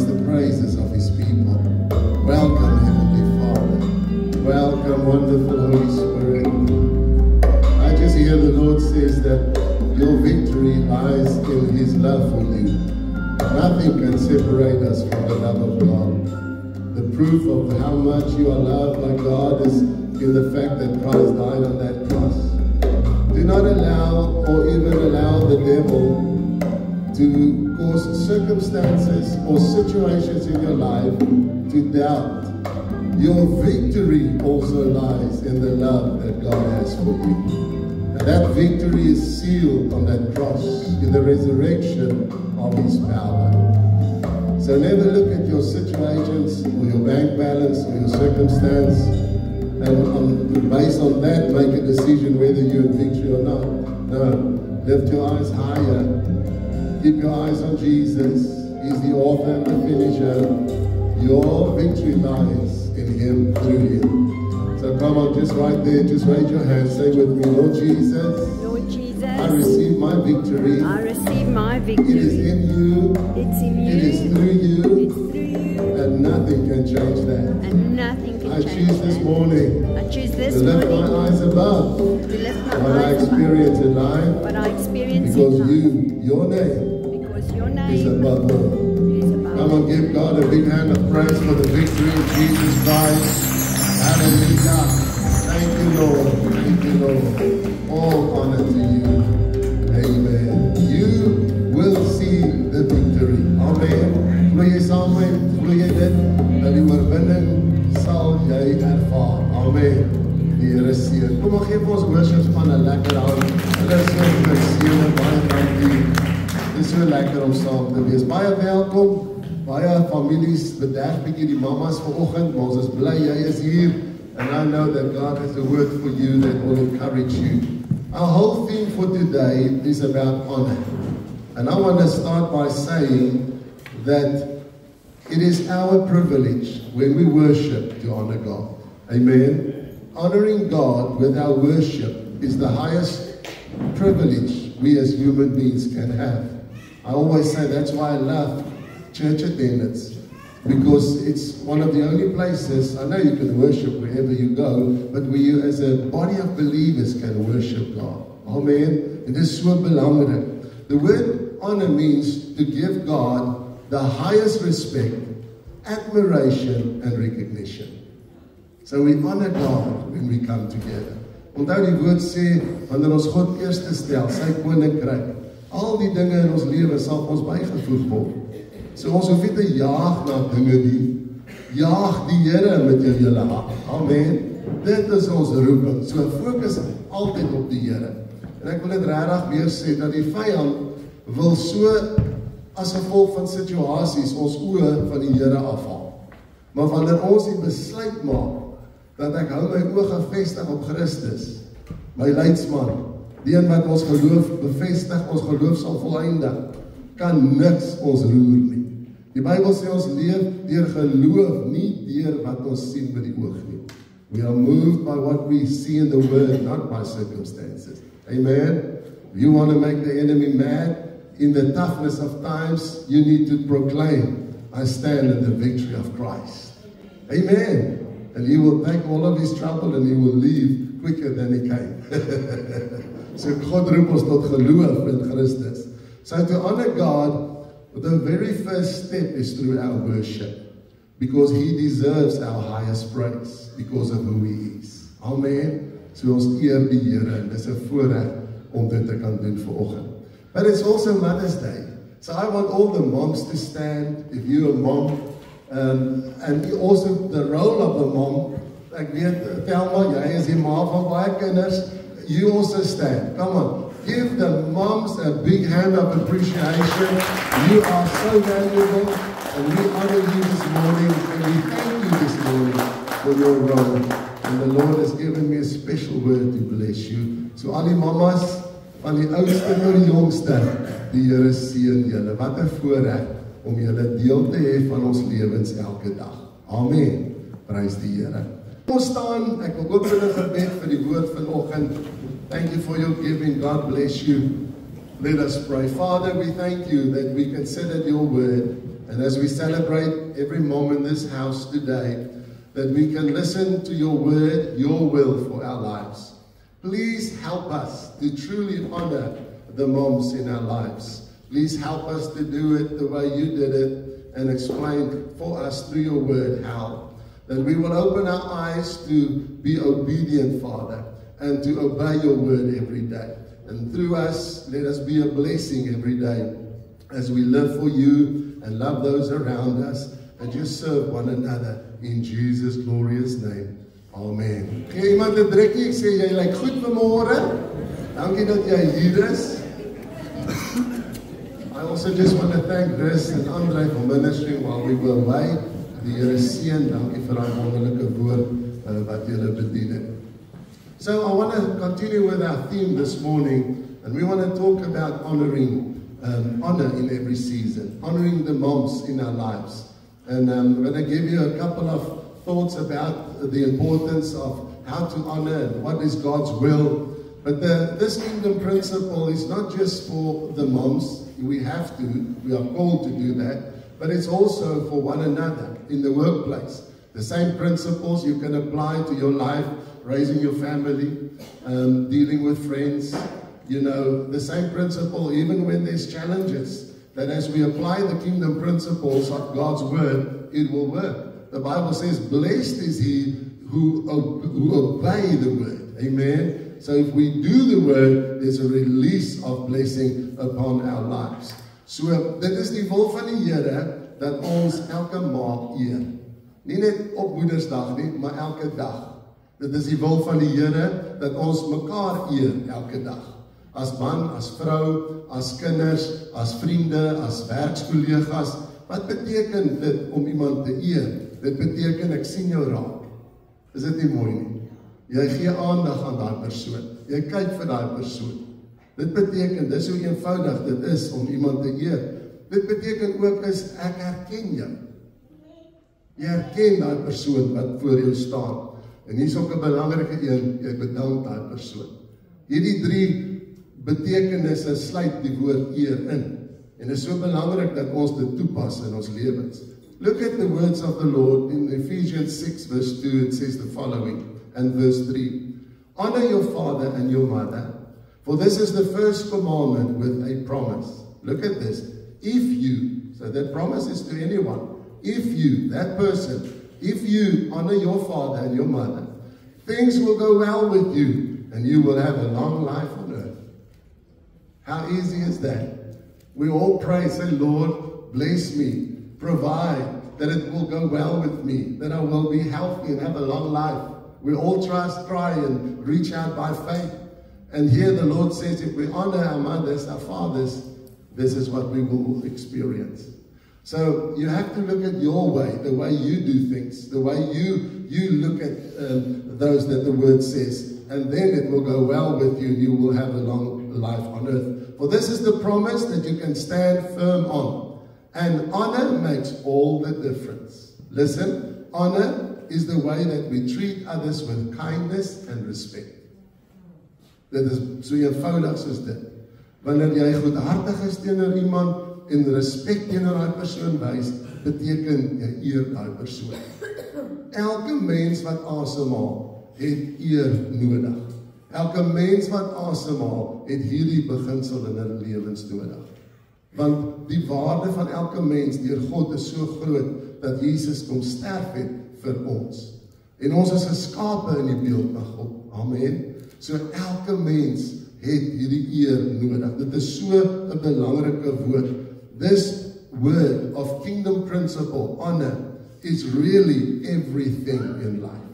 the praises of his people. Welcome, Heavenly Father. Welcome, wonderful Holy Spirit. I just hear the Lord says that your victory lies in his love for you. Nothing can separate us from the love of God. The proof of how much you are loved by God is in the fact that Christ died on that cross. Do not allow or even allow the devil to cause circumstances or situations in your life to doubt. Your victory also lies in the love that God has for you. And that victory is sealed on that cross in the resurrection of his power. So never look at your situations or your bank balance or your circumstance and based on that make a decision whether you're in victory or not. No, lift your eyes higher. Keep your eyes on Jesus. He's the author and the finisher. Your victory lies in him, through him. So come on, just right there, just raise your hand. Say with me, Lord Jesus. Lord Jesus. I receive my victory. I receive my victory. It is in you. It's in you. It is through you. It's through you. And nothing can change that. And nothing can I change choose this morning I choose this to lift morning my eyes above to lift my what I eyes experience in life. above what I experience Because in life. your name Because your is name above all. is above Come on, give God a big hand of praise for the victory of Jesus Christ. Hallelujah. Thank you, Lord. Thank you, Lord. All honor to you. Amen. You will see the victory. Amen. Vloei jy saam met my, vloei jy dit, dat die oorwinning sal jy ervaar. Amen. Die Here seën. Kom maar geef ons worshipspan 'n lekker hand. Hulle is so geseën, baie dankie. Dit is so lekker om saam te wees. Baie welkom. Baie families bederf bietjie die mamas vanoggend, maar ons is bly jy is hier. And I know that God has a word for you that will encourage you. Our whole theme for today is about honor. And I want to start by saying that it is our privilege when we worship to honor God. Amen. Honoring God with our worship is the highest privilege we as human beings can have. I always say that's why I love church attendance, because it's one of the only places, I know you can worship wherever you go, but we as a body of believers can worship God. Amen. It is so belangrik. The word honor means to give God the highest respect, admiration and recognition. So we honor God when we come together. Onthou die woord sê, wanneer ons God eerste stel, sy koninkryk, al die dinge in ons lewe sal ons bygevoeg word. So ons hoef nie te jaag na dinge nie. Jaag die Here met jou hele hart. Amen. Dit is ons roeping. So fokus altyd op die Here. En ek wil dit regtig weer sê, dat die vyand wil so as gevolg van situasies ons oë van die Here afhaal. Maar wanneer ons die besluit maak, dat ek hou my oë gefestig op Christus, my leidsman, die een wat ons geloof bevestig, ons geloof sal voleindig, kan niks ons roer nie. Die Bybel sê ons leef deur geloof, nie deur wat ons sien met die oog nie. We are moved by what we see in the word, not by circumstances. Amen. If you want to make the enemy mad in the toughness of times, you need to proclaim, I stand in the victory of Christ. Amen. And he will take all of his trouble and he will leave quicker than he came. So God roep ons tot geloof in Christus. So to honor God, the very first step is through our worship, because he deserves our highest praise because of who he is. Amen. So ons eer die Here, en dis 'n voorreg om dit te kan doen vanoggend. But it's also Mother's Day. So I want all the moms to stand, if you're a mom, and also the role of the mom. Ek weet, Thelma, jy is die ma van baie kinders. You also stand. Come on. Give the moms a big hand of appreciation. You are so valuable, and we honor you this morning, and we thank you this morning for your role. And the Lord has given me a special word to bless you. So al die mamas, van die oudste tot die jongste, die Here seën julle. Wat 'n voorreg om julle deel te hê van ons lewens elke dag. Amen. Prys die Here. Ons staan, ek wil open 'n gebed vir die woord vanoggend. Thank you for your giving. God bless you. Let us pray. Father, we thank you that we considered your word And as we celebrate every mom in this house today, that we can listen to your word, your will for our lives. Please help us to truly honor the moms in our lives. Please help us to do it the way you did it and explain for us through your word how. That we will open our eyes to be obedient, Father, and to obey your word every day. And through us, let us be a blessing every day as we live for you and love those around us and just serve one another in Jesus' glorious name. Amen. Gee iemand 'n drukkie, ek sê jy lyk goed vanmôre. Dankie dat jy hier is. I also just want to thank Chris and Andre for ministering while we were away. Die Here seën, dankie vir daai wonderlike woord wat julle bedien het. So I want to continue with our theme this morning, and we want to talk about honoring honor in every season, honoring the moms in our lives. And I'm going to give you a couple of thoughts about the importance of how to honor and what is God's will. But this kingdom principle is not just for the moms. We are called to do that, but it's also for one another in the workplace. The same principles you can apply to your life, raising your family, dealing with friends. You know, the same principle even when there's challenges, that as we apply the kingdom principles of God's word, it will work. The Bible says, blessed is he who obey the word. Amen. So if we do the word, there's a release of blessing upon our lives. So dit is die wil van die Here dat ons elke maand eer. Nie net op Woensdag nie, maar elke dag. Dit is die wil van die Here dat ons mekaar eer elke dag. As man, as vrou, as kinders, as vriende, as werkskollegas. Wat beteken dit om iemand te eer? Dit beteken ek sien jou raak. Is dit nie mooi nie? Jy gee aandag aan daai persoon. Jy kyk vir daai persoon. Dit beteken, dis hoe eenvoudig dit is om iemand te eer. Dit beteken ook is ek herken jou. Jy herken daai persoon wat voor jou staan. En hier's ook 'n belangrike een, jy bedank daai persoon. Hierdie 3 betekenisse sluit die woord eer in. En dit is so belangrik dat ons dit toepas in ons lewens. Look at the words of the Lord in Ephesians 6 verse 2. It says the following, and verse 3. Honor your father and your mother, for this is the first commandment with a promise. Look at this. If you, so that promise is to anyone, if you, that person, if you honor your father and your mother, things will go well with you and you will have a long life on earth. How easy is that? We all pray, say, Lord, bless me, provide that it will go well with me, that I will be healthy and have a long life. We all try and reach out by faith. And here the Lord says, if we honor our mothers, our fathers, this is what we will experience. So you have to look at your way, the way you do things, the way you look at those that the word says, and then it will go well with you and you will have a long life on earth. For this is the promise that you can stand firm on. And honor makes all the difference. Listen, honor is the way that we treat others with kindness and respect. Dit is so eenvoudig soos dit. Wanneer jy goedhartig is teenoor iemand en respek teenoor daai persoon wys, beteken jy eer daai persoon. Elke mens wat asemhaal, het eer nodig. Elke mens wat asemhaal, het hierdie beginsel in hulle lewens nodig. Want die waarde van elke mens deur God is so groot dat Jesus kom sterf het vir ons. En ons is geskape in die beeld van God. Amen. So elke mens het hierdie eer nodig. Dit is so 'n belangrike woord. This word of kingdom principle, honor, is really everything in life.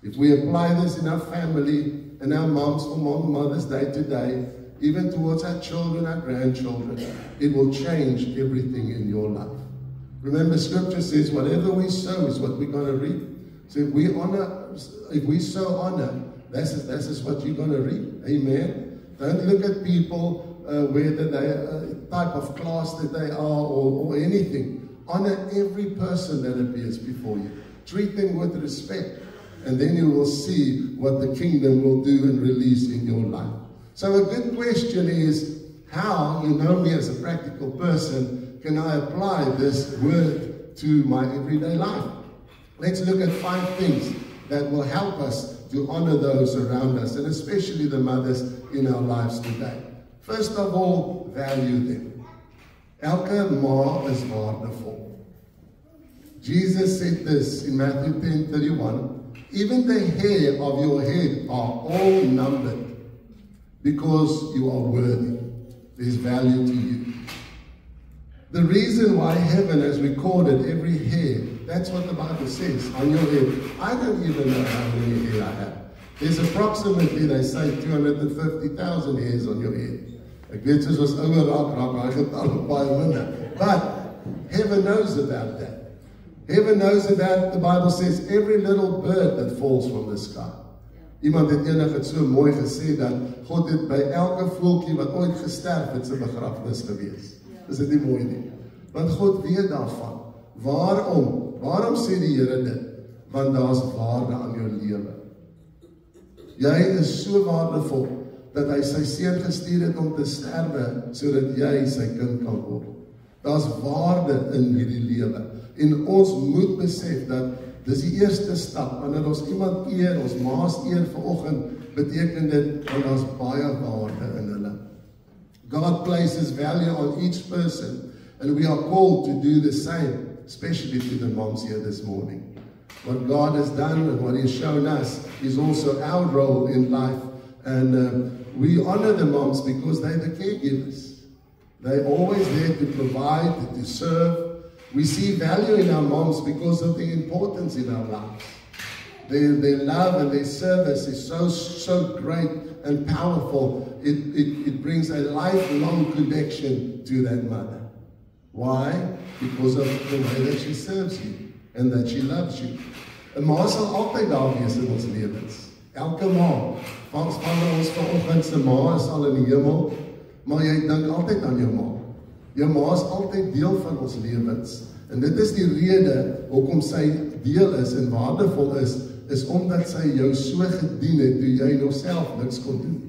If we apply this in our family and our moms for Mother's Day today, even towards our children, our grandchildren, it will change everything in your life. Remember, Scripture says, whatever we sow is what we're going to reap. So if we sow honor, this is what you're going to reap. Amen. Don't look at people whether they type of class that they are or anything. Honor every person that appears before you. Treat them with respect. And then you will see what the kingdom will do and release in your life. So a good question is, how, you know me as a practical person, can I apply this word to my everyday life? Let's look at 5 things that will help us to honor those around us, and especially the mothers in our lives today. First of all, value them. Elke ma is waardevol. Jesus said this in Matthew 10:31, even the hair of your head are all numbered because you are worthy. There's value to you. The reason why heaven has recorded every hair, that's what the Bible says, on your head. I don't even know how many hair I have. There's approximately, they say, 250,000 hairs on your head. Ek weet soos ons ouer raak, hy getal baie minder. But heaven knows about that. Heaven knows about, the Bible says, every little bird that falls from the sky. Iemand het eendag het so mooi gesê dat God het by elke voeltjie wat ooit gesterf het sy begrafnis gewees. Is dit nie mooi nie? Want God weet daarvan. Waarom? Waarom sê die Here dit? Want daar's waarde aan jou lewe. Jy is so waardevol dat hy sy seun gestuur het om te sterwe sodat jy sy kind kan word. Daar's waarde in hierdie lewe. En ons moet besef dat dis die eerste stap. Wanneer ons iemand eer, ons maas eer vanoggend, beteken dit dat ons baie waarde in hulle. God places value on each person, and we are called to do the same, especially to the moms here this morning. What God has done and what He's shown us is also our role in life, and we honor the moms because they're the caregivers. They're always there to provide, to serve. We see value in our moms because of the importance in our lives. Their love and their service is so great and powerful. It brings a lifelong connection to that mother. Why? Because of the way that she serves you and that she loves you. 'n Ma sal altyd daar wees in ons lewens. Elke ma. Van ons vanoggend se ma is al in die hemel, maar jy dink altyd aan jou ma. Jou ma is altyd deel van ons lewens. En dit is die rede hoekom sy deel is en waardevol is omdat sy jou so gedien het toe jy nog self niks kon doen.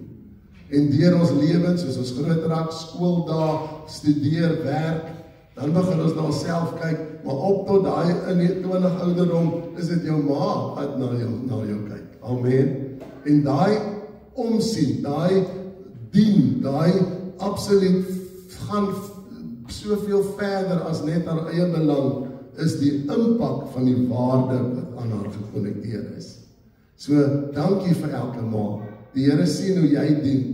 En deur ons lewens, soos ons groot raak, skooldae, studeer, werk, dan begin ons na onsself kyk, maar op tot daai in die 20 ouderdom is dit jou ma wat na jou kyk. Amen. En daai omsien, daai dien, daai absoluut gaan soveel verder as net haar eie belang, is die impak van die waarde wat aan haar gekonnekteer is. So, dankie vir elke ma. Die Here sien hoe jy dien.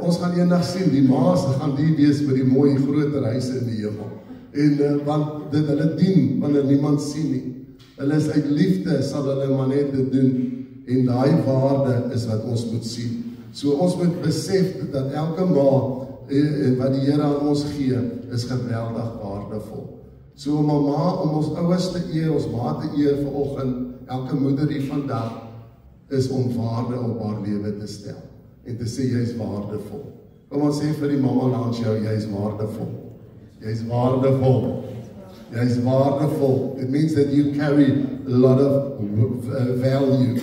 Ons gaan eendag sien, die ma's gaan die wees met die mooi groter huise in die hemel. En want dit hulle dien, wanneer niemand sien nie. Hulle is uit liefde, sal hulle maar net dit doen. En daai waarde is wat ons moet sien. So ons moet besef dat elke ma wat die Here aan ons gee, is geweldig waardevol. So om ons ouers te eer, ons ma te eer vanoggend, elke moeder hier vandag, is om waarde op haar lewe te stel. En te sê, jy is waardevol. Kom ons sê vir die mamma langs jou, jy is waardevol. Jy is waardevol. Jy is waardevol. It means that you carry a lot of value.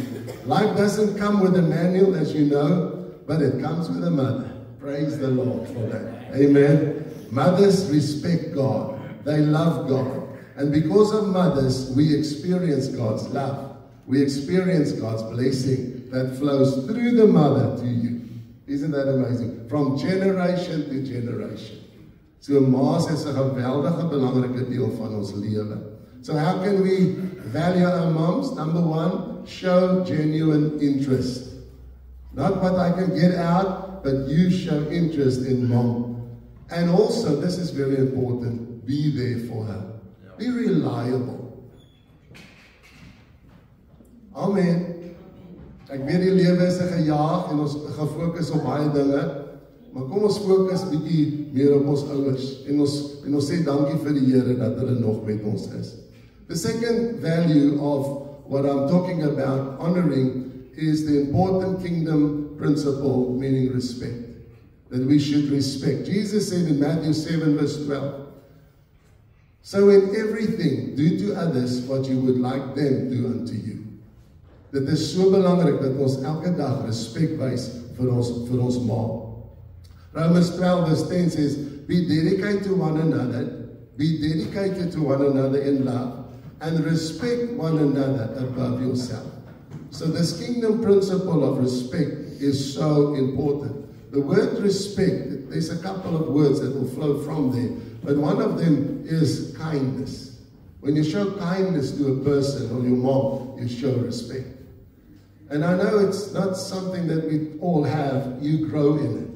Life doesn't come with a manual, as you know, but it comes with a mother. Praise the Lord for that. Amen. Mothers respect God. They love God. And because of mothers, we experience God's love. We experience God's blessing that flows through the mother to you. Isn't that amazing? From generation to generation. So ma's is 'n geweldige belangrike deel van ons lewe. So how can we value our moms? Number one, show genuine interest. Not what I can get out, but you show interest in mom. And also, this is very important, be there for her. Be reliable. Amen. Ek weet die lewe is 'n gejaag en ons gefokus op baie dinge, maar kom ons fokus bietjie meer op ons ouers en ons sê dankie vir die Here dat hulle nog met ons is. The second value of what I'm talking about, honoring, is the important kingdom principle, meaning respect. That we should respect. Jesus said in Matthew 7 verse 12, so in everything, do to others what you would like them to do unto you. Dit is so belangrik dat ons elke dag respek wys vir ons ma. Romans 12 verse 10 says, be dedicated to one another Be dedicated to one another in love and respect one another above yourself. So this kingdom principle of respect is so important. The word respect, there's a couple of words that will flow from there, but one of them is kindness. When you show kindness to a person or your mom, you show respect. And I know it's not something that we all have. You grow in it.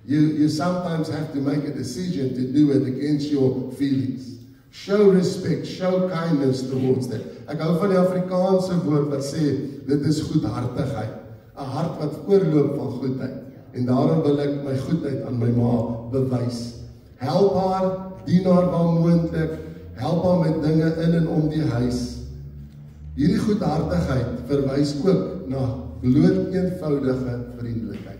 You sometimes have to make a decision to do it against your feelings. Show respect, show kindness towards them. Ek hou van die Afrikaanse woord wat sê, dit is goedhartigheid. 'n Hart wat oorloop van goedheid. En daarom wil ek my goedheid aan my ma bewys. Help haar, dien haar waar moontlik, help haar met dinge in en om die huis. Hierdie goedhartigheid verwys ook na bloot eenvoudige vriendelikheid.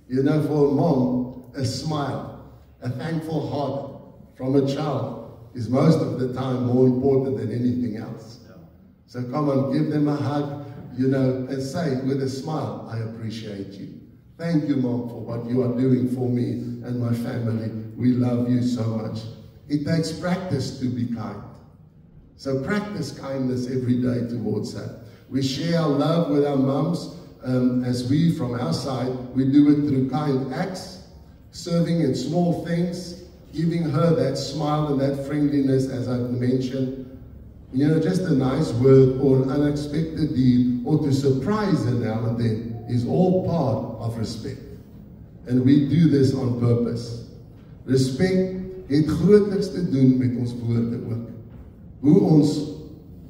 You know, for a mom, a smile, a thankful heart from a child is most of the time more important than anything else. So come on, give them a hug, you know, and say with a smile, I appreciate you. Thank you, Mom, for what you are doing for me and my family. We love you so much. It takes practice to be kind. So practice kindness every day towards her. We share our love with our mums as we, from our side, we do it through kind acts, serving in small things, giving her that smile and that friendliness, as I've mentioned. You know, just a nice word or an unexpected deed or to surprise her now and then is all part of respect. And we do this on purpose. Respect het grootliks te doen met ons woorde ook. Hoe ons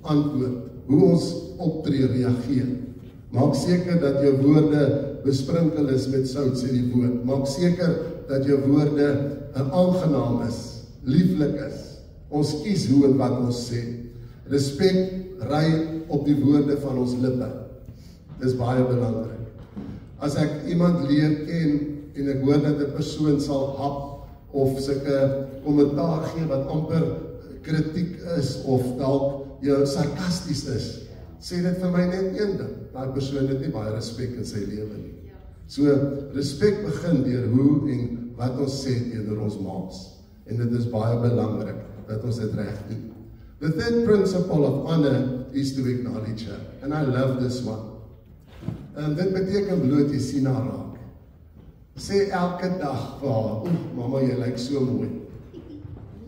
antwoord, hoe ons optree, reageer. Maak seker dat jou woorde besprinkel is met sout, sê die woord. Maak seker dat jou woorde aangenaam is, lieflik is. Ons kies hoe en wat ons sê. Respek ry op die woorde van ons lippe. Dis baie belangrik. As ek iemand leer ken en ek hoor dat 'n persoon sal hap of sulke kommentaar gee wat amper kritiek is of dalk sarkasties is, sê dit vir my net een ding. Daai persoon het nie baie respek in sy lewe nie. So respek begin deur hoe en wat ons sê teenoor ons maats. En dit is baie belangrik dat ons dit reg doen. The third principle of honor is to acknowledge her. And I love this one. Dit beteken bloot jy sien haar raak. Sê elke dag vir haar, mama, jy lyk so mooi.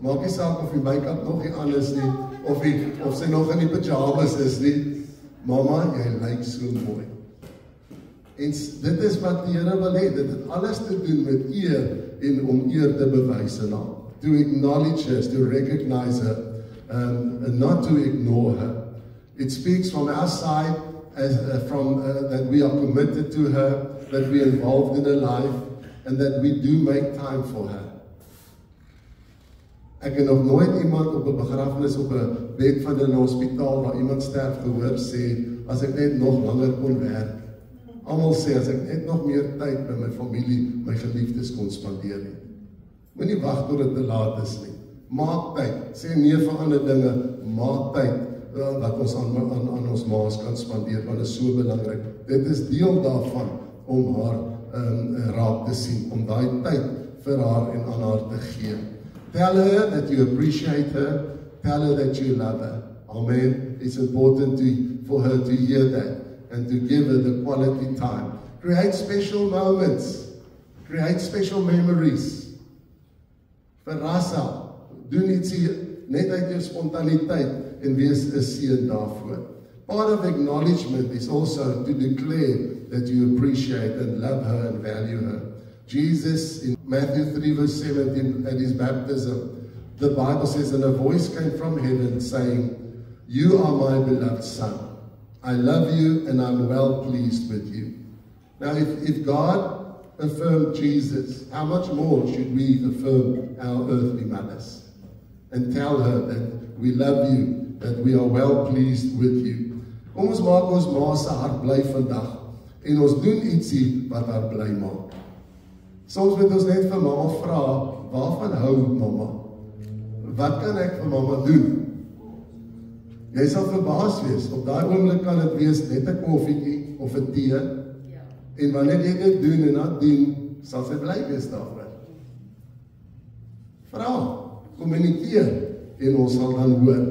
Maak nie saak of die make-up nog nie anders nie, of sy nog in die pyjamas is nie. Mama, jy lyk so mooi. En dit is wat die Here wil hê. Dit het alles te doen met eer en om eer te bewys aan haar. To acknowledge her, to recognize her, and not to ignore her. It speaks from our side as that we are committed to her, that we are involved in her life, and that we do make time for her. Ek het nog nooit iemand op 'n begrafnis op 'n bed van 'n hospitaal waar iemand sterf gehoor sê, as ek net nog langer kon werk. Almal sê, as ek net nog meer tyd by my familie, my geliefdes kon spandeer het. Moenie wag tot dit te laat is nie. Maak tyd. Sê nee vir ander dinge. Maak tyd wat ons aan ons maas kan spandeer, want dit is so belangrik. Dit is deel daarvan om haar raak te sien, om daai tyd vir haar en aan haar te gee. Tell her that you appreciate her. Tell her that you love her. Amen. It's important for her to hear that and to give her the quality time. Create special moments. Create special memories. Verras haar. Doen ietsie net uit jou spontaniteit en wees 'n seën daarvoor. Part of acknowledgement is also to declare that you appreciate and love her and value her. Jesus, in Matthew 3 verse 17, at his baptism, the Bible says, and a voice came from heaven saying, you are my beloved son. I love you and I'm well pleased with you. Now, if God affirmed Jesus, how much more should we affirm our earthly mothers and tell her that we love you, that we are well pleased with you. Kom ons maak ons ma se hart bly vandag en ons doen ietsie wat haar bly maak. Soms moet ons net vir mamma vra, waarvan hou mamma? Wat kan ek vir mamma doen? Jy sal verbaas wees, op daai oomblik kan dit wees net 'n koffietjie of 'n tee. En wanneer jy dit doen en dat doen, sal sy bly wees daarvoor. Vra, kommunikeer en ons sal dan hoor.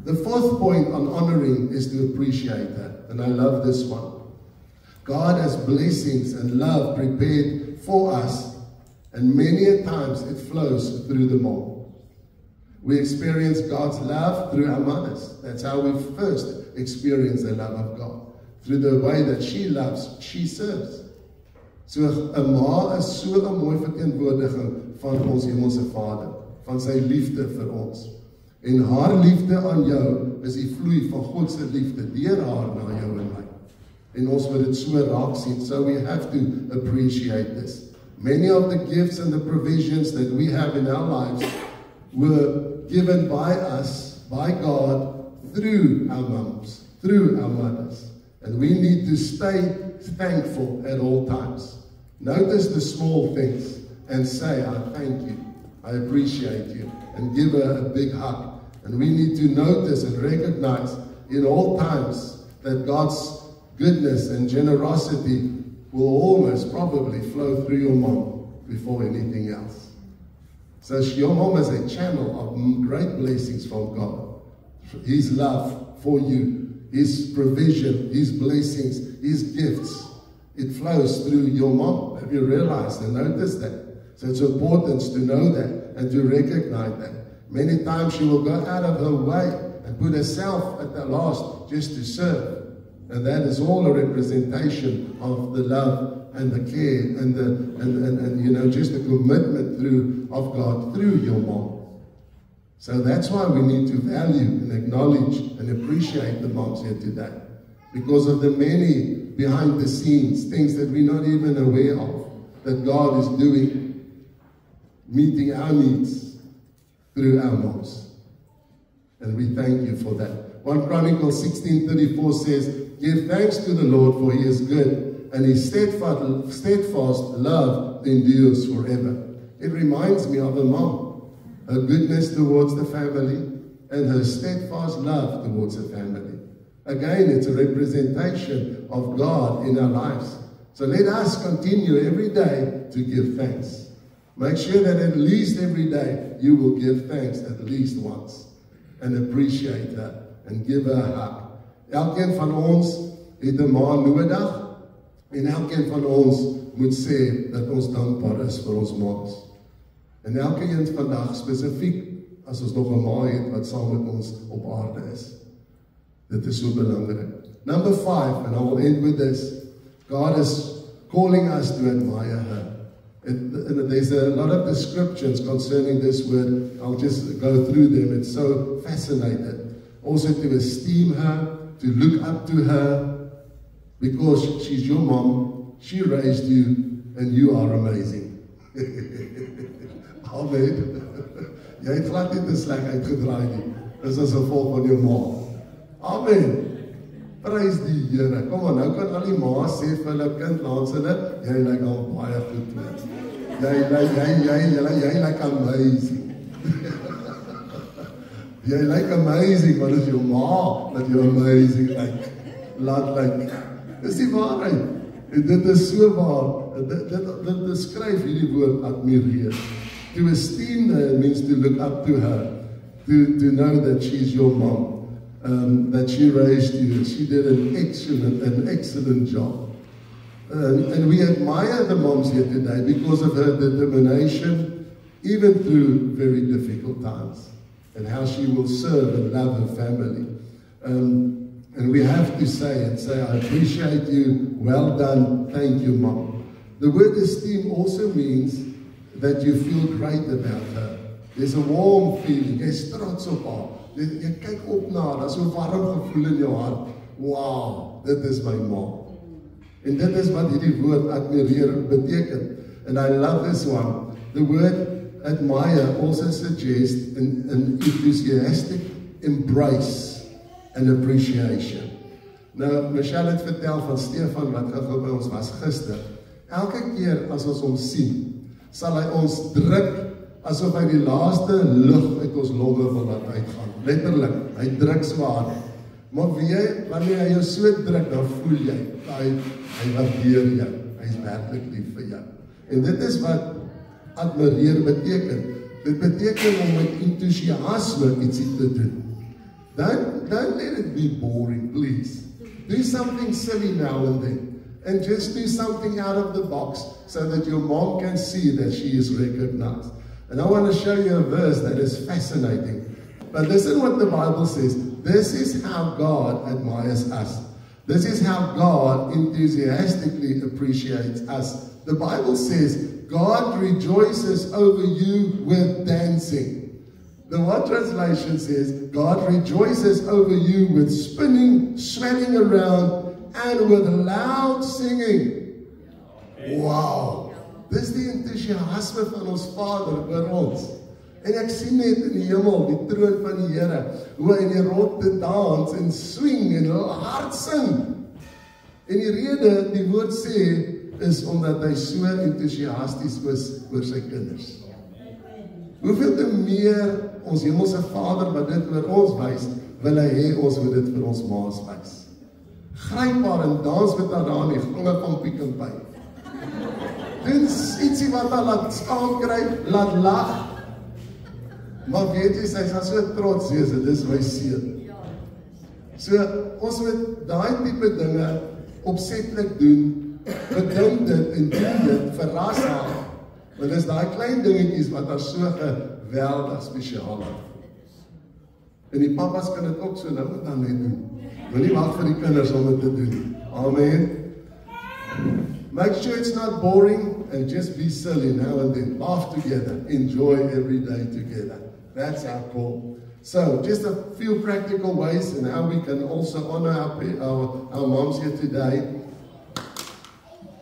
The fourth point on honoring is to appreciate that. And I love this one. God has blessings and love prepared for us, and many a times it flows through the mom. We experience God's love through our mothers. That's how we first experience the love of God. Through the way that she loves, she serves. So 'n ma is so 'n mooi verteenwoordiging van ons hemelse Vader, van sy liefde vir ons. En haar liefde aan jou is die vloei van God se liefde deur haar na jou en my. En ons moet dit so raak sien. So we have to appreciate this. Many of the gifts and the provisions that we have in our lives were given by us, by God, through our moms, through our mothers. And we need to stay thankful at all times. Notice the small things and say, I thank you, I appreciate you, and give her a big hug. And we need to notice and recognize in all times that God's goodness and generosity will almost probably flow through your mom before anything else. So your mom is a channel of great blessings from God. His love for you, His provision, His blessings, His gifts. It flows through your mom. Have you realized and noticed that? So it's important to know that and to recognize that. Many times she will go out of her way and put herself at the last just to serve. And that is all a representation of the love and the care and you know, just the commitment of God through your mom. So that's why we need to value and acknowledge and appreciate the moms here today. Because of the many behind the scenes, things that we're not even aware of, that God is doing, meeting our needs through our moms. And we thank you for that. 1 Chronicles 16:34 says, give thanks to the Lord, for He is good, and His steadfast love endures forever. It reminds me of a mom, her goodness towards the family, and her steadfast love towards the family. Again, it's a representation of God in our lives. So let us continue every day to give thanks. Make sure that at least every day you will give thanks at least once and appreciate her and give her a hug. Elkeen van ons het 'n ma nodig en elkeen van ons moet sê dat ons dankbaar is vir ons ma's. En elkeen vandag spesifiek as ons nog 'n ma het wat saam met ons op aarde is. Dit is so belangrik. Number 5, and I will end with this. God is calling us to admire her. And there's a lot of descriptions concerning this word. I'll just go through them. It's so fascinating. Also to esteem her, to look up to her, because she's your mom, she raised you, and you are amazing. Amen. Jy het glad nie te sleg uitgedraai nie. Dis as gevolg van jou ma. Amen. Prys die Here. Kom aan, nou kan al die ma's sê vir hulle kind langs hulle, jy lyk al baie goed. Jy lyk amazing. Jy lyk amazing, want dit is jou ma dat jy amazing lyk. Laat lyk. Dis die waarheid. En dit is so waar. Dit beskryf hierdie woord admireer. To esteem her means to look up to her. To know that she's your mom. That she raised you. She did an excellent job. And we admire the moms here today because of her determination, even through very difficult times, and how she will serve and love her family. And we have to say, I appreciate you, well done, thank you, Mom. The word esteem also means that you feel great about her. There's a warm feeling, jy's trots op haar. Jy kyk op na haar, daar's so 'n warm gevoel in jou hart. Wow, dit is my mom. En dit is wat hierdie woord admireer beteken. And I love this one. The word admire also suggests an enthusiastic embrace and appreciation. Nou, Michelle het vertel van Stefan wat gou by ons was gister. Elke keer as ons hom sien, sal hy ons druk asof hy die laaste lug uit ons longe wil laat uitgaan. Letterlik, hy druk so hard. Maar wanneer hy jou so druk, dan voel jy, hy waardeer jou. Hy is werklik lief vir jou. En dit is wat admireer beteken. Dit beteken om met enthousiasme ietsie te doen. Don't let it be boring, please. Do something silly now and then. And just do something out of the box so that your mom can see that she is recognized. And I want to show you a verse that is fascinating. But listen what the Bible says. This is how God admires us. This is how God enthusiastically appreciates us. The Bible says, God rejoices over you with dancing. The What translation says, God rejoices over you with spinning, swelling around, and with loud singing. Wow! Dis die enthousiasme van ons Vader oor ons. En ek sien net in die hemel, die troon van die Here, hoe hy in die rondte dans en swing en hard sing. En die rede, die woord sê, is omdat hy so enthousiasties is oor sy kinders. Hoeveel te meer ons hemelse Vader wat dit oor ons wys, wil hy hê ons moet dit vir ons maas wys. Gryp haar en dans met haar daar in die gange van Pick n Pay. Doen ietsie wat haar laat skaam kry, laat lag. Maar weet jy, sy sal so trots wees, dit is my seun. So, ons moet daai tipe dinge opsetlik doen, bedink dit en doen dit, verras haar. Want dis daai klein dingetjies wat haar so geweldig spesiaal maak. En die papas kan dit ook so nou en dan net doen. Wil nie wag vir die kinders om dit te doen. Amen. Make sure it's not boring and just be silly now and then. Laugh together. Enjoy every day together. That's our call. So, just a few practical ways and how we can also honor our moms here today.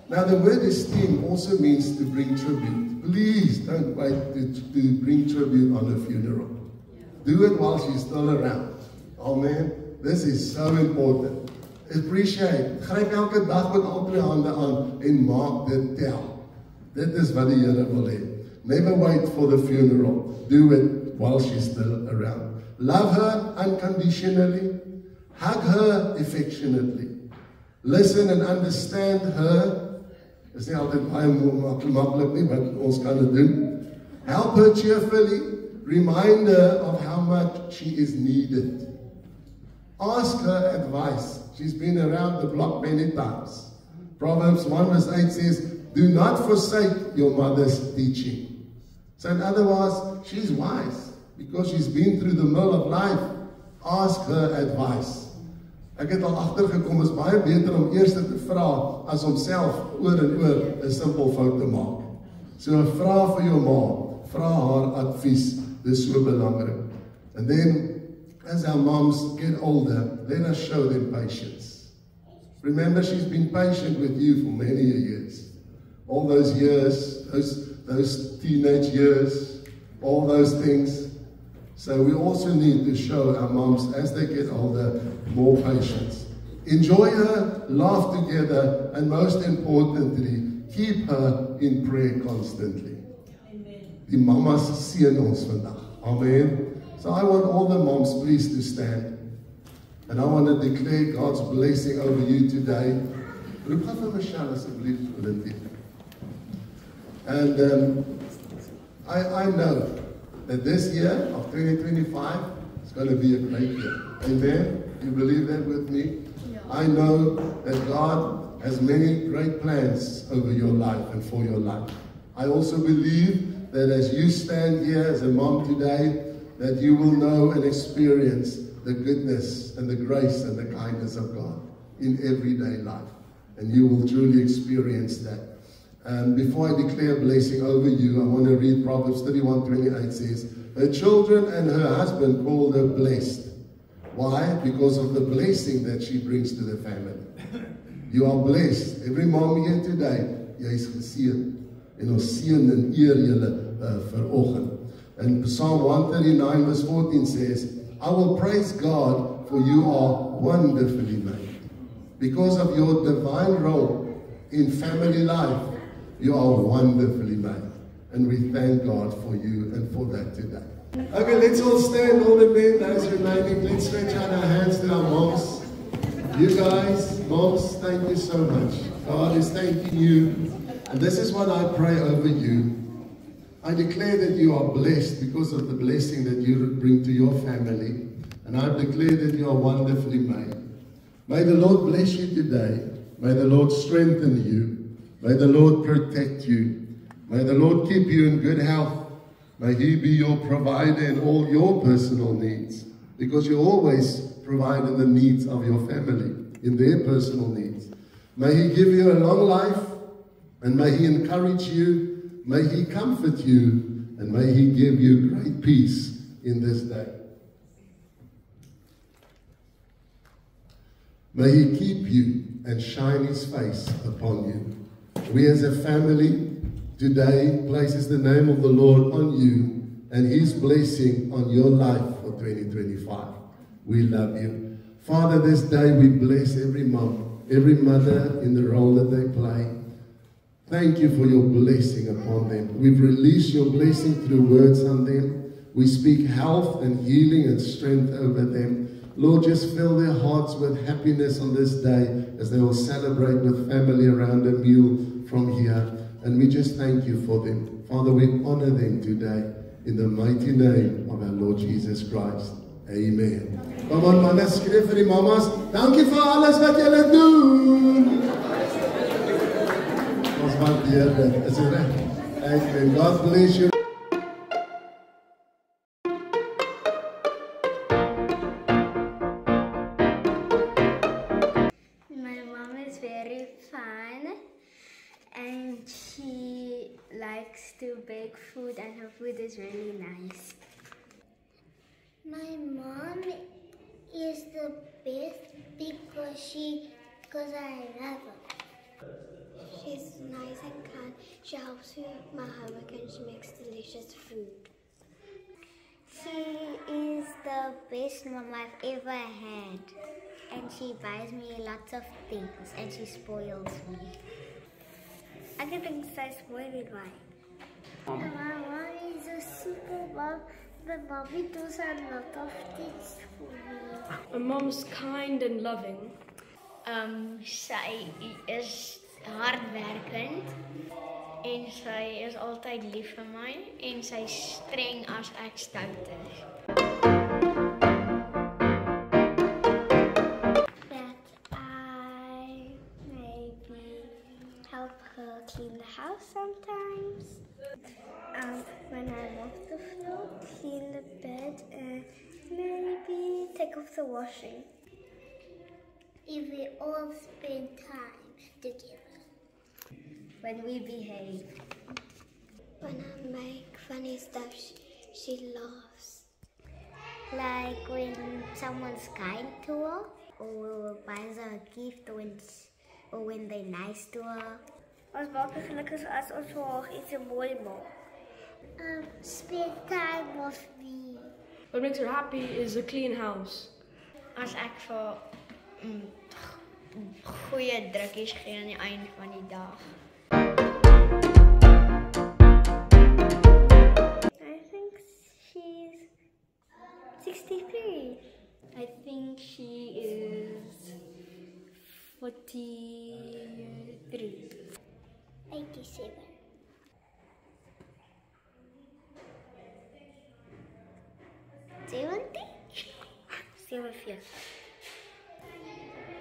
Now, the word esteem also means to bring tribute. Please don't wait to bring tribute on a funeral. Do it while she's still around. Amen. This is so important. Appreciate. Gryp elke dag met al twee hande aan en maak dit tel. Dit is wat die Here wil hê. Never wait for the funeral. Do it while she's still around. Love her unconditionally. Hug her affectionately. Listen and understand her. Dis nie altyd baie maklik nie, maar ons kan dit doen. Help her cheerfully. Remind her of how much she is needed. Ask her advice. She's been around the block many times. Proverbs 1 verse 8 says, do not forsake your mother's teaching. So in other words, she's wise because she's been through the mill of life. Ask her advice. Ek het al agtergekom, is baie beter om eers te vra as om self oor en oor 'n simpel fout te maak. So vra vir jou ma, vra haar advies, dis so belangrik. And then, as our moms get older, let us show them patience. Remember, she's been patient with you for many years. All those years, those teenage years, all those things. So we also need to show our moms, as they get older, more patience. Enjoy her, laugh together, and most importantly, keep her in prayer constantly. Amen. Die mamas seën ons vandag. Amen. So I want all the moms, please, to stand. And I want to declare God's blessing over you today. Roep gou vir Michelle asseblief, Olympia. And I know that this year of 2025 is going to be a great year. Amen? You believe that with me? Yeah. I know that God has many great plans over your life and for your life. I also believe that as you stand here as a mom today, that you will know and experience the goodness and the grace and the kindness of God in everyday life. And you will truly experience that. And before I declare a blessing over you, I want to read Proverbs 31:28 says, her children and her husband called her blessed. Why? Because of the blessing that she brings to the family. You are blessed. Every mom here today, jy is geseën. En ons seën en eer julle vanoggend. And Psalm 139 verse 14 says, I will praise God for you are wonderfully made. Because of your divine role in family life, you are wonderfully made. And we thank God for you and for that today. Okay, let's all stand, all the men, those remaining. Let's stretch out our hands to our moms. You guys, moms, thank you so much. God is thanking you. And this is what I pray over you. I declare that you are blessed because of the blessing that you bring to your family. And I declare that you are wonderfully made. May the Lord bless you today. May the Lord strengthen you. May the Lord protect you. May the Lord keep you in good health. May He be your provider in all your personal needs. Because you always provide in the needs of your family, in their personal needs. May He give you a long life. And may He encourage you. May He comfort you. And may He give you great peace in this day. May He keep you and shine His face upon you. We as a family today places the name of the Lord on you and His blessing on your life for 2025. We love you. Father, this day we bless every mom, every mother in the role that they play. Thank you for your blessing upon them. We've released your blessing through words on them. We speak health and healing and strength over them. Lord, just fill their hearts with happiness on this day as they will celebrate with family around a meal from here. And we just thank you for them. Father, we honor them today in the mighty name of our Lord Jesus Christ. Amen. Come on, mannen, skryf vir die mamas. Dankie vir alles wat julle doen. Ons waardeer dit. Is dit reg? Amen. God bless you. My mom is very fun and she likes to bake food and her food is really nice. My mom is the best because I love her. She's nice and kind. She helps me with my homework and she makes delicious food. She is the best mom I've ever had and she buys me lots of things and she spoils me. I can think sy spoil me by. My mom is a super mom. My mommy does a lot of things for me. My mom's kind and loving. Sy is hardwerkend en sy is altyd lief vir my en sy is streng as ek stout is. That I maybe help her clean the house sometimes. When I mop the floor, clean the bed, and maybe take off the washing. If we all spend time together. When we behave. When I make funny stuff, she laughs. Like when someone's kind to her or buys her a gift or when they're nice to her. Ons maak gelukkig as ons vir haar iets mooi maak. Spend time with me. What makes her happy is a clean house. As ek vir goeie drukkies gee aan die einde van die dag. I think she's 63. I think she is 43. 87. Seventy?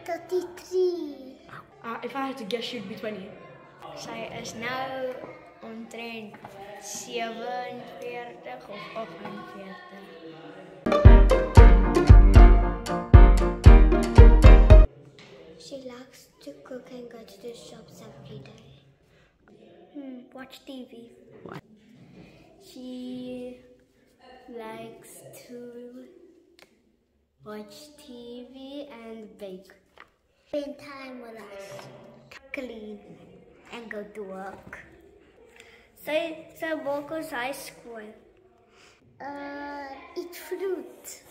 33. If I had to guess, she'd be 20. Sy is nou omtrent 47 of 48. She likes to cook and go to the shops every day. Watch TV. She likes to watch TV and bake. Spend time with us. Clean and go to work. Sy maak ons huis skoon. Eat fruit.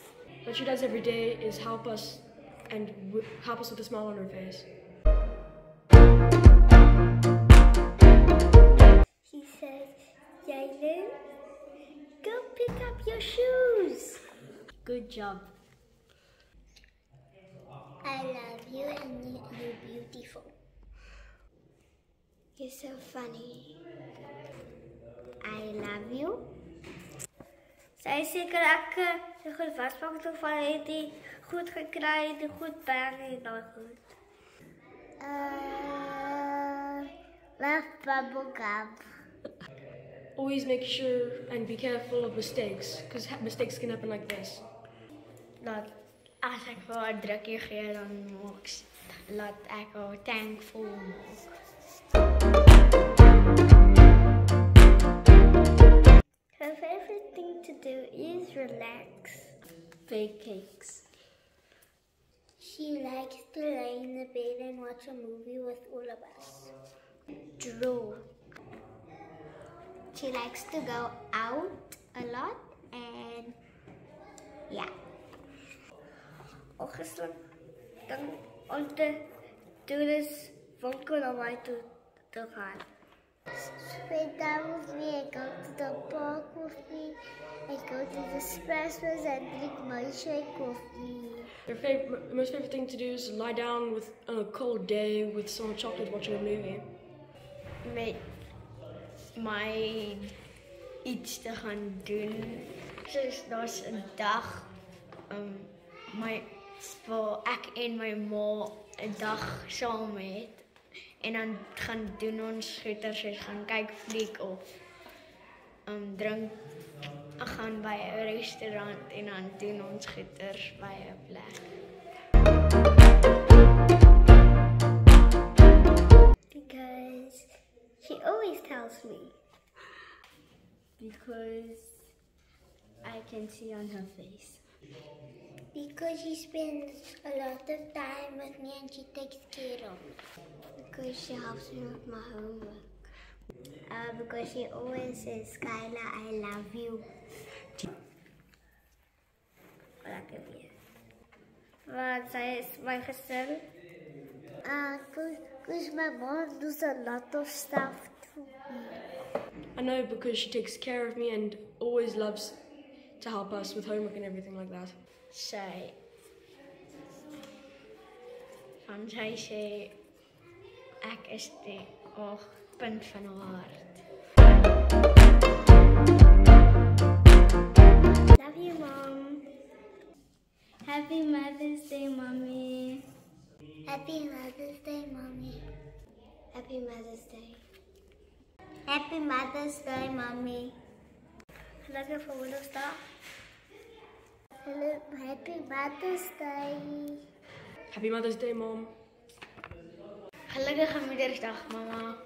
What she does every day is help us with a smile on her face. She says, Jalen, go pick up your shoes. Good job. I love you and you're beautiful. You're so funny. I love you. Sy is seker ek die goed wasbak toeval het die goed gekry, die goed berg en daai goed. Love bubblegum. Always make sure and be careful of mistakes, because mistakes can happen like this. Dat as ek vir haar drukkie gee, dan laat ek haar tank vol maak. Her favorite thing to do is relax. Bake cakes. She likes to lay in the bed and watch a movie with all of us. Draw. She likes to go out a lot and yeah. Oggend dan om te doen is winkel na my toe te gaan. Spend time with me, I go to the park with me, I go to the Spasmas and drink milkshake with me. Your most favorite thing to do is lie down with on a cold day with some chocolate watching a movie. Met my iets te gaan doen. Soos daar's 'n dag waar ek en my ma 'n dag saam het en dan gaan doen ons goeters, ons gaan kyk fliek of drink, gaan by 'n restaurant en dan doen ons goeters by 'n plek. Because she always tells me. Because I can see on her face. Because she spends a lot of time with me and she takes care of me. Because she helps me with my homework. Because she always says, Skylar, I love you. Lekker weer. Want sy is my gesin. Because my mom does a lot of stuff to me. I know because she takes care of me and always loves to help us with homework and everything like that. Sy sê ek is die punt van haar hart. Love you, Mom. Happy Mother's Day, Mommy. Happy Mother's Day, Mommy. Happy Mother's Day. Happy Mother's Day, Mommy. Lekker vir Woensdag. Hello, Happy Mother's Day. Happy Mother's Day, Mom. Gelukkige Moedersdag, Mama.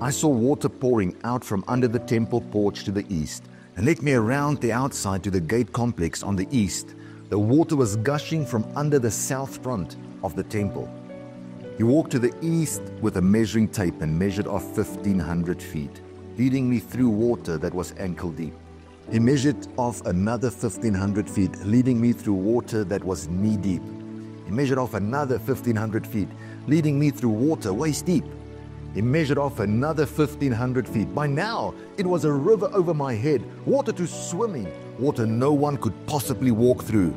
I saw water pouring out from under the temple porch to the east and led me around the outside to the gate complex on the east. The water was gushing from under the south front of the temple. He walked to the east with a measuring tape and measured off 1,500 feet, leading me through water that was ankle deep. He measured off another 1,500 feet, leading me through water that was knee deep. He measured off another 1,500 feet, leading me through water waist deep. He measured off another 1,500 feet. By now, it was a river over my head, water to swim in, water no one could possibly walk through.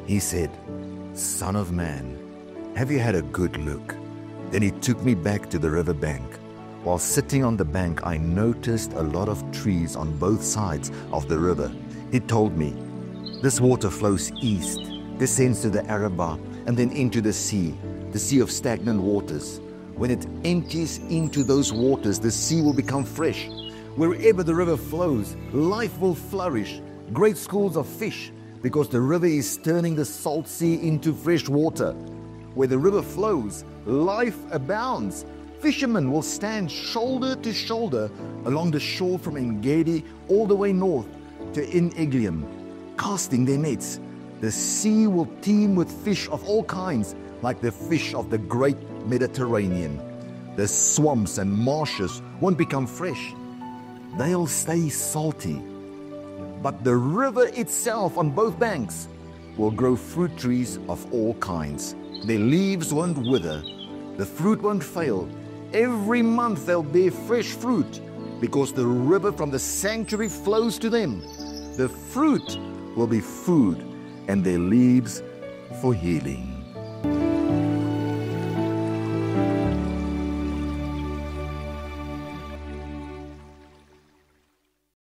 He said, "Son of man, have you had a good look?" Then he took me back to the river bank. While sitting on the bank, I noticed a lot of trees on both sides of the river. It told me, this water flows east, descends to the Arabah, and then into the sea of stagnant waters. When it empties into those waters, the sea will become fresh. Wherever the river flows, life will flourish. Great schools of fish, because the river is turning the salt sea into fresh water. Where the river flows, life abounds. Fishermen will stand shoulder to shoulder along the shore from En-Gedi all the way north to En-Eglaim, casting their nets. The sea will teem with fish of all kinds, like the fish of the great Mediterranean. The swamps and marshes won't become fresh. They'll stay salty. But the river itself on both banks will grow fruit trees of all kinds. Their leaves won't wither. The fruit won't fail. Every month they'll bear fresh fruit, because the river from the sanctuary flows to them. The fruit will be food, and their leaves for healing.